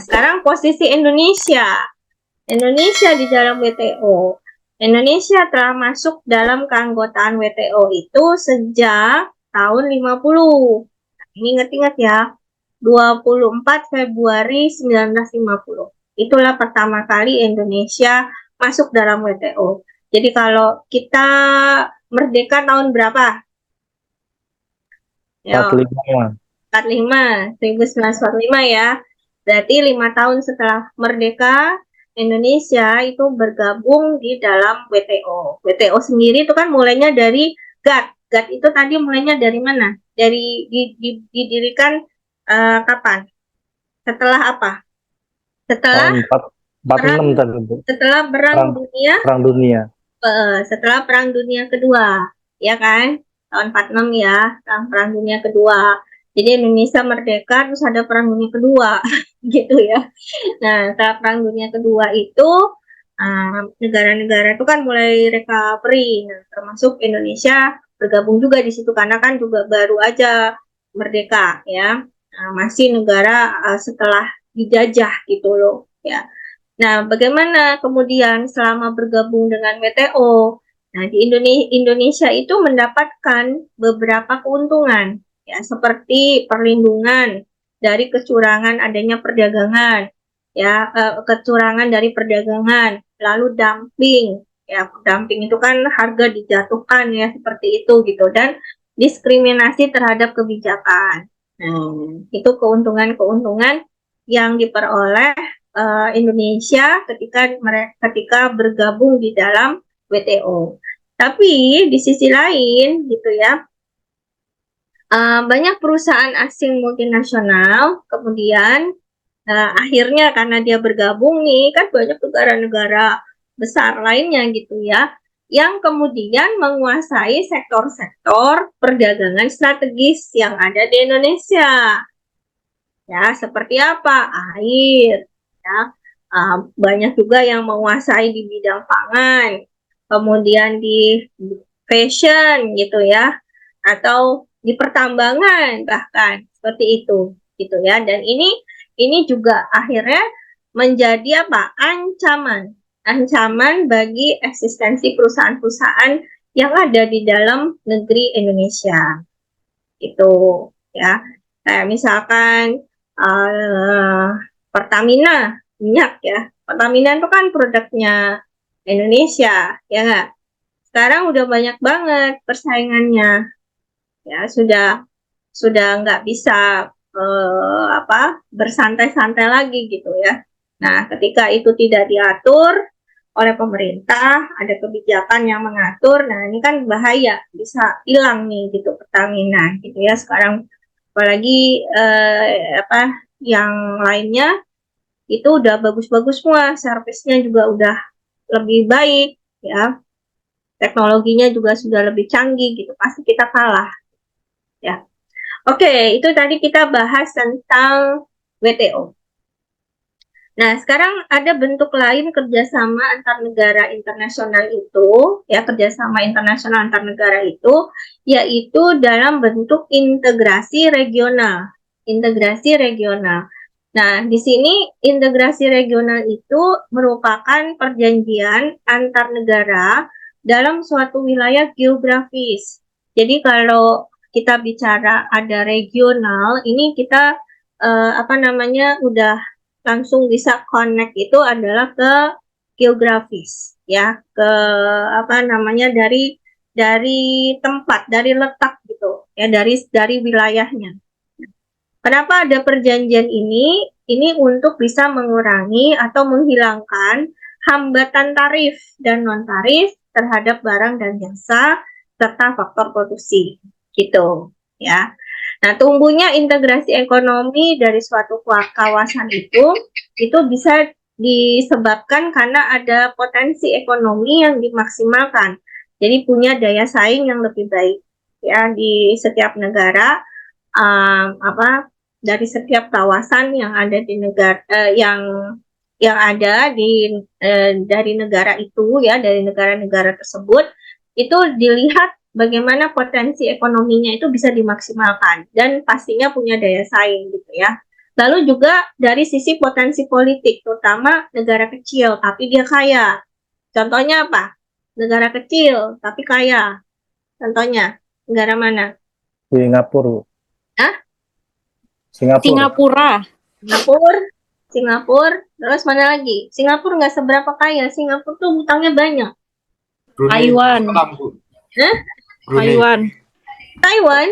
sekarang posisi Indonesia. Indonesia di dalam WTO. Indonesia telah masuk dalam keanggotaan WTO itu sejak tahun 50. Ini ingat-ingat ya, 24 Februari 1950. Itulah pertama kali Indonesia masuk dalam WTO. Jadi kalau kita merdeka tahun berapa? 45. 45, 1945 ya. Berarti 5 tahun setelah merdeka, Indonesia itu bergabung di dalam WTO. WTO sendiri itu kan mulainya dari GATT. GATT itu tadi mulainya dari mana? Didirikan kapan? Setelah apa? Setelah Tahun 46 tadi, Bu. setelah perang dunia. Perang dunia. Setelah Perang Dunia Kedua, ya kan? Tahun 46 ya, Perang Dunia Kedua. Jadi Indonesia merdeka, terus ada Perang Dunia Kedua, gitu ya. Nah, setelah Perang Dunia Kedua itu, negara-negara itu kan mulai recovery. Nah, termasuk Indonesia bergabung juga di situ, karena kan juga baru aja merdeka, ya. Nah, masih negara setelah dijajah gitu loh, ya. Nah, bagaimana kemudian selama bergabung dengan WTO? Nah, di Indonesia itu mendapatkan beberapa keuntungan, ya, seperti perlindungan dari kecurangan adanya perdagangan, ya, kecurangan dari perdagangan, lalu dumping, ya, dumping itu kan harga dijatuhkan, ya, seperti itu gitu, dan diskriminasi terhadap kebijakan. Nah, itu keuntungan-keuntungan yang diperoleh Indonesia ketika bergabung di dalam WTO. Tapi di sisi lain gitu ya, banyak perusahaan asing multinasional kemudian akhirnya karena dia bergabung nih, kan banyak negara-negara besar lainnya gitu ya, yang kemudian menguasai sektor-sektor perdagangan strategis yang ada di Indonesia. Ya, seperti apa? Air, ya. Banyak juga yang menguasai di bidang pangan, kemudian di fashion gitu ya, atau di pertambangan bahkan seperti itu gitu ya. Dan ini juga akhirnya menjadi apa? Ancaman bagi eksistensi perusahaan-perusahaan yang ada di dalam negeri Indonesia. Itu ya. Kayak misalkan Pertamina minyak ya. Pertamina itu kan produknya Indonesia, ya nggak? Sekarang udah banyak banget persaingannya, ya sudah nggak bisa bersantai-santai lagi gitu ya. Nah, ketika itu tidak diatur oleh pemerintah, ada kebijakan yang mengatur, nah ini kan bahaya, bisa hilang nih gitu Pertamina gitu ya. Sekarang apalagi yang lainnya itu udah bagus-bagus semua, servisnya juga udah lebih baik ya, teknologinya juga sudah lebih canggih gitu, pasti kita kalah ya. Oke, itu tadi kita bahas tentang WTO. Nah, sekarang ada bentuk lain kerjasama antar negara internasional itu, ya, kerjasama internasional antar negara itu, yaitu dalam bentuk integrasi regional. Integrasi regional. Nah, di sini integrasi regional itu merupakan perjanjian antar negara dalam suatu wilayah geografis. Jadi kalau kita bicara ada regional, ini kita udah langsung bisa connect itu adalah ke geografis ya, ke dari tempat, dari letak gitu ya, dari wilayahnya. Kenapa ada perjanjian ini? Ini untuk bisa mengurangi atau menghilangkan hambatan tarif dan non tarif terhadap barang dan jasa serta faktor produksi gitu ya. Nah, tumbuhnya integrasi ekonomi dari suatu kawasan itu bisa disebabkan karena ada potensi ekonomi yang dimaksimalkan. Jadi punya daya saing yang lebih baik ya di setiap negara, dari setiap kawasan yang ada di negara yang ada dari negara itu ya, dari negara-negara tersebut itu dilihat bagaimana potensi ekonominya itu bisa dimaksimalkan dan pastinya punya daya saing gitu ya. Lalu juga dari sisi potensi politik, terutama negara kecil tapi dia kaya. Contohnya apa? Negara kecil tapi kaya. Contohnya negara mana? Singapura. Hah? Singapura. Singapura. Singapura. Singapura. Terus mana lagi? Singapura nggak seberapa kaya. Singapura tuh hutangnya banyak. Taiwan. Hah? Taiwan. Taiwan?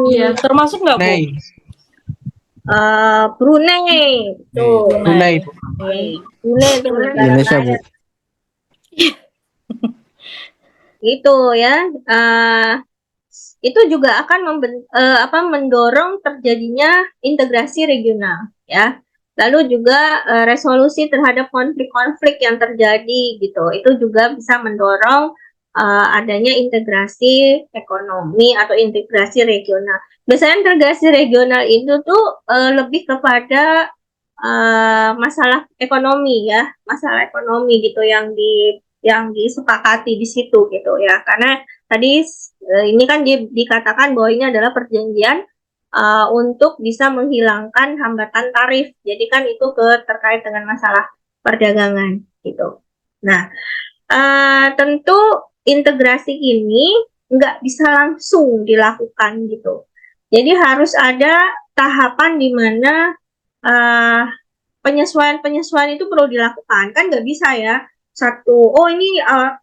Iya, termasuk nggak, Bu? Brunei. Brunei. Tuh. Brunei. Brunei itu negara Indonesia, Bu. kaya. Gitu ya. Itu juga akan mendorong terjadinya integrasi regional ya. Lalu juga resolusi terhadap konflik-konflik yang terjadi gitu. Itu juga bisa mendorong adanya integrasi ekonomi atau integrasi regional. Biasanya integrasi regional itu tuh lebih kepada masalah ekonomi ya, masalah ekonomi gitu yang disepakati di situ gitu ya. Karena tadi ini kan dikatakan bahwa ini adalah perjanjian untuk bisa menghilangkan hambatan tarif. Jadi kan itu terkait dengan masalah perdagangan gitu. Nah, tentu integrasi ini nggak bisa langsung dilakukan gitu. Jadi harus ada tahapan di mana penyesuaian-penyesuaian itu perlu dilakukan. Kan nggak bisa ya ini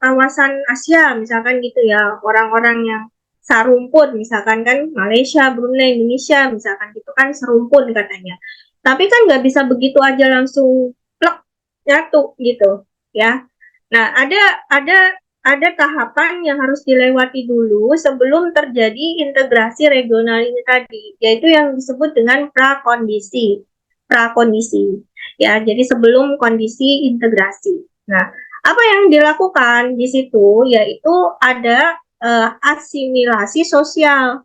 kawasan Asia misalkan gitu ya, orang-orang yang serumpun misalkan kan, Malaysia, Brunei, Indonesia misalkan gitu kan serumpun katanya. Tapi kan nggak bisa begitu aja langsung plek nyatu gitu ya. Nah, ada tahapan yang harus dilewati dulu sebelum terjadi integrasi regional ini tadi, yaitu yang disebut dengan prakondisi ya. Jadi sebelum kondisi integrasi. Nah, apa yang dilakukan di situ yaitu ada asimilasi sosial.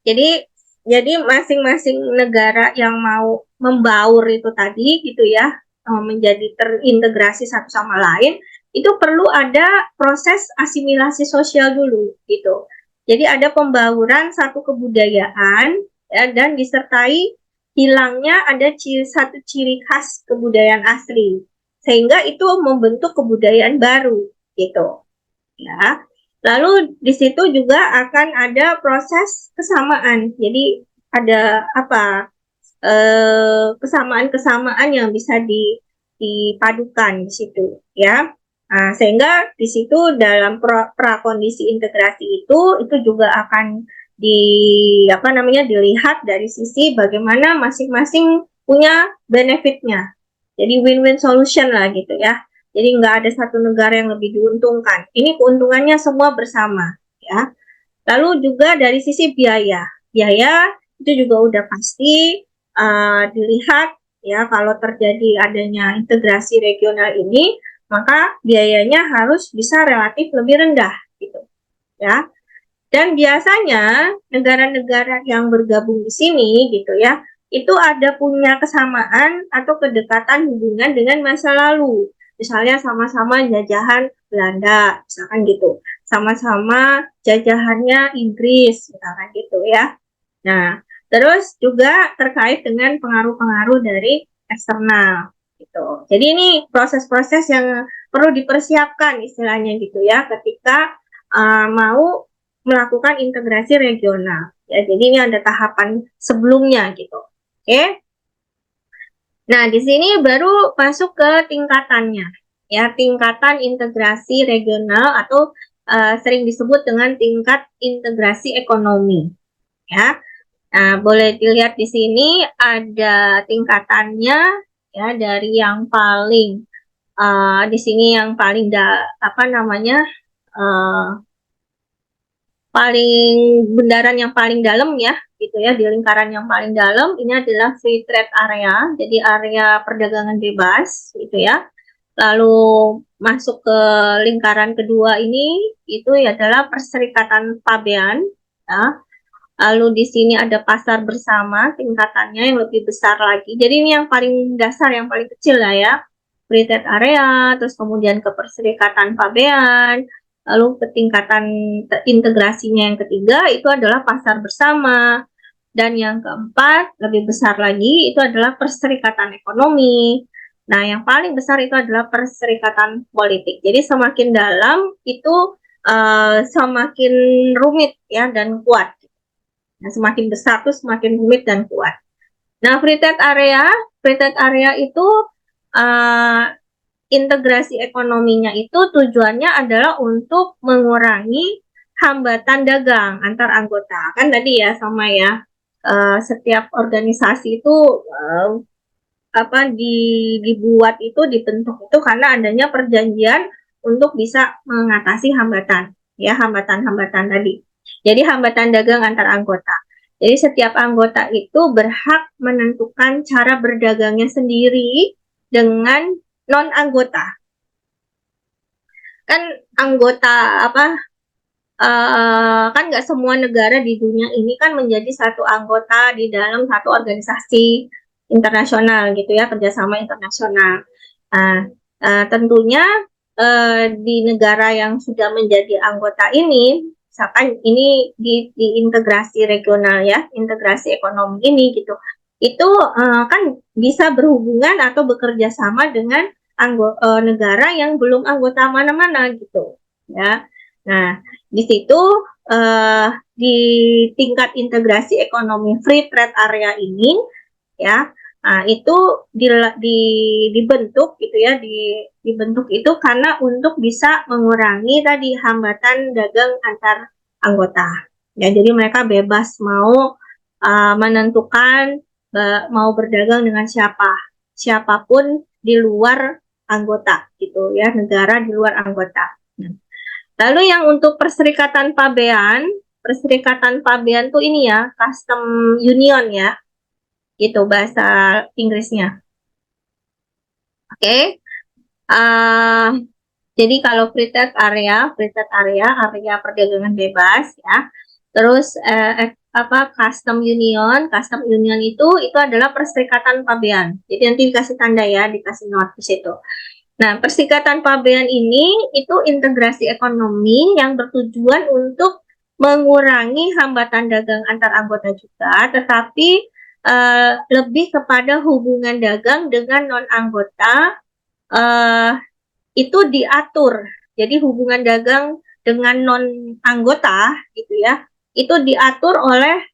Jadi masing-masing negara yang mau membaur itu tadi gitu ya, menjadi terintegrasi satu sama lain, itu perlu ada proses asimilasi sosial dulu gitu. Jadi ada pembauran satu kebudayaan ya, dan disertai hilangnya ada satu ciri khas kebudayaan asli, sehingga itu membentuk kebudayaan baru gitu ya. Lalu di situ juga akan ada proses kesamaan. Jadi ada kesamaan-kesamaan yang bisa dipadukan di situ ya. Nah, sehingga di situ dalam prakondisi integrasi itu juga akan dilihat dari sisi bagaimana masing-masing punya benefitnya. Jadi win-win solution lah gitu ya. Jadi nggak ada satu negara yang lebih diuntungkan. Ini keuntungannya semua bersama ya. Lalu juga dari sisi biaya itu juga udah pasti dilihat ya, kalau terjadi adanya integrasi regional ini, maka biayanya harus bisa relatif lebih rendah gitu ya. Dan biasanya negara-negara yang bergabung di sini gitu ya, itu ada punya kesamaan atau kedekatan hubungan dengan masa lalu. Misalnya sama-sama jajahan Belanda, misalkan gitu. Sama-sama jajahannya Inggris, misalkan gitu ya. Nah, terus juga terkait dengan pengaruh-pengaruh dari eksternal gitu. Jadi ini proses-proses yang perlu dipersiapkan istilahnya gitu ya, ketika mau melakukan integrasi regional. Ya, jadi ini ada tahapan sebelumnya gitu. Oke. Nah, di sini baru masuk ke tingkatannya. Ya, tingkatan integrasi regional atau sering disebut dengan tingkat integrasi ekonomi. Ya. Nah, boleh dilihat di sini ada tingkatannya ya, dari yang paling di sini yang paling paling bundaran yang paling dalam ya gitu ya, di lingkaran yang paling dalam ini adalah free trade area, jadi area perdagangan bebas gitu ya. Lalu masuk ke lingkaran kedua ini itu adalah perserikatan pabean ya. Lalu di sini ada pasar bersama, tingkatannya yang lebih besar lagi. Jadi ini yang paling dasar, yang paling kecil lah ya, free trade area, terus kemudian ke perserikatan pabean. Lalu ke tingkatan integrasinya yang ketiga itu adalah pasar bersama. Dan yang keempat, lebih besar lagi, itu adalah perserikatan ekonomi. Nah, yang paling besar itu adalah perserikatan politik. Jadi semakin dalam itu semakin rumit ya dan kuat. Nah, semakin besar tuh semakin rumit dan kuat. Nah, free trade area itu uh, integrasi ekonominya itu tujuannya adalah untuk mengurangi hambatan dagang antar anggota. Kan tadi ya sama ya, setiap organisasi itu dibuat itu dibentuk itu karena adanya perjanjian untuk bisa mengatasi hambatan ya, hambatan-hambatan tadi. Jadi hambatan dagang antar anggota. Jadi setiap anggota itu berhak menentukan cara berdagangnya sendiri dengan non anggota. Kan anggota kan nggak semua negara di dunia ini kan menjadi satu anggota di dalam satu organisasi internasional gitu ya, kerjasama internasional. Nah, tentunya di negara yang sudah menjadi anggota ini, misalkan ini di integrasi regional ya, integrasi ekonomi ini gitu, itu kan bisa berhubungan atau bekerja sama dengan negara yang belum anggota mana-mana gitu ya. Nah, di situ di tingkat integrasi ekonomi free trade area ini ya, nah, itu dibentuk gitu ya, dibentuk itu karena untuk bisa mengurangi tadi hambatan dagang antar anggota. Ya, jadi mereka bebas mau menentukan mau berdagang dengan siapapun di luar anggota gitu ya, negara di luar anggota. Lalu yang untuk Perserikatan Pabean tuh ini ya, custom union ya, gitu bahasa Inggrisnya. Oke. Jadi kalau area perdagangan bebas ya. Terus custom union itu adalah Perserikatan Pabean. Jadi nanti dikasih tanda ya, dikasih note di situ. Nah, Perserikatan Pabean ini itu integrasi ekonomi yang bertujuan untuk mengurangi hambatan dagang antar anggota juga, tetapi lebih kepada hubungan dagang dengan non-anggota itu diatur. Jadi hubungan dagang dengan non-anggota gitu ya, itu diatur oleh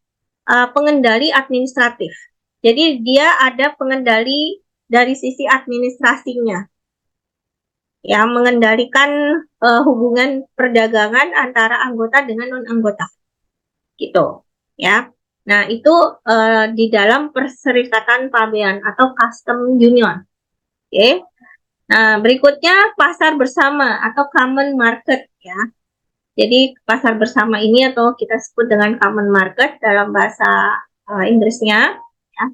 pengendali administratif. Jadi dia ada pengendali dari sisi administrasinya, ya, mengendalikan hubungan perdagangan antara anggota dengan non-anggota gitu ya. Nah, itu di dalam Perserikatan Pabean atau Custom Union. Oke. Nah, berikutnya pasar bersama atau common market ya. Jadi pasar bersama ini atau kita sebut dengan common market dalam bahasa Inggrisnya ya.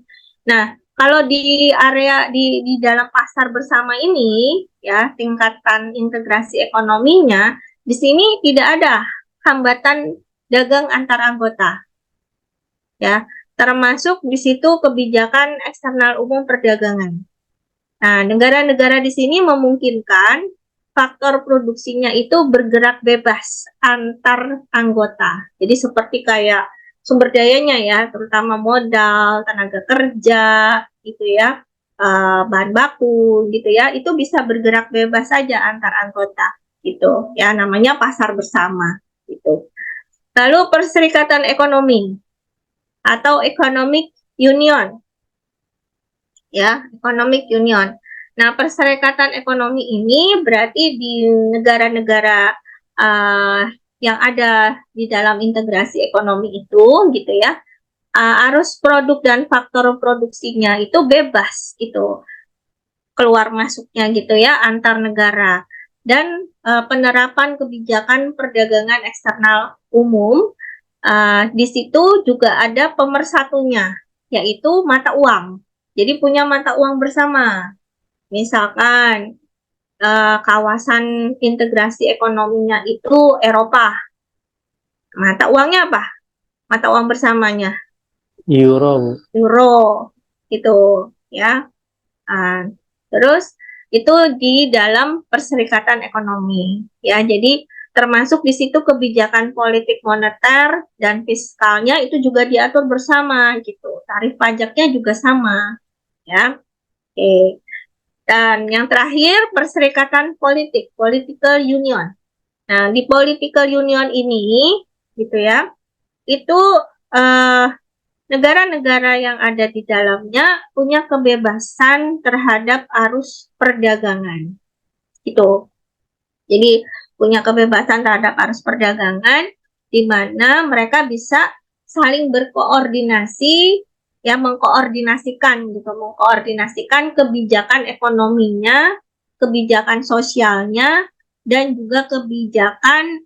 Nah, kalau di area di dalam pasar bersama ini ya, tingkatan integrasi ekonominya di sini tidak ada hambatan dagang antar anggota ya, termasuk di situ kebijakan eksternal umum perdagangan. Nah, negara-negara di sini memungkinkan faktor produksinya itu bergerak bebas antar anggota. Jadi seperti kayak sumber dayanya ya, terutama modal, tenaga kerja, gitu ya, bahan baku, gitu ya, itu bisa bergerak bebas saja antar anggota, gitu ya, namanya pasar bersama, gitu. Lalu perserikatan ekonomi atau economic union, ya, economic union. Nah, perserikatan ekonomi ini berarti di negara-negara yang ada di dalam integrasi ekonomi itu, gitu ya, arus produk dan faktor produksinya itu bebas, itu keluar masuknya gitu ya antar negara. Dan penerapan kebijakan perdagangan eksternal umum, di situ juga ada pemersatunya, yaitu mata uang. Jadi punya mata uang bersama. Misalkan kawasan integrasi ekonominya itu Eropa. Mata uangnya apa? Mata uang bersamanya Euro. euro gitu ya. Terus itu di dalam perserikatan ekonomi ya. Jadi termasuk di situ kebijakan politik moneter dan fiskalnya itu juga diatur bersama gitu. Tarif pajaknya juga sama, ya. Oke. Dan yang terakhir, perserikatan politik, political union. Nah, di political union ini, gitu ya, itu negara-negara yang ada di dalamnya punya kebebasan terhadap arus perdagangan. Gitu. Jadi, punya kebebasan terhadap arus perdagangan, di mana mereka bisa saling berkoordinasi, ya mengkoordinasikan kebijakan ekonominya, kebijakan sosialnya, dan juga kebijakan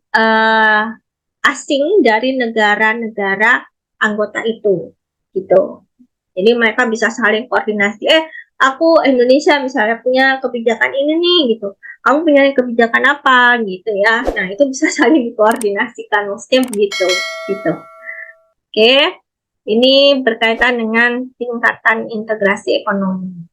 asing dari negara-negara anggota itu, gitu. Jadi mereka bisa saling koordinasi. Aku Indonesia misalnya punya kebijakan ini nih, gitu. Kamu punya kebijakan apa, gitu ya. Nah itu bisa saling dikoordinasikan, maksudnya begitu, gitu. Oke, ini berkaitan dengan tingkatan integrasi ekonomi.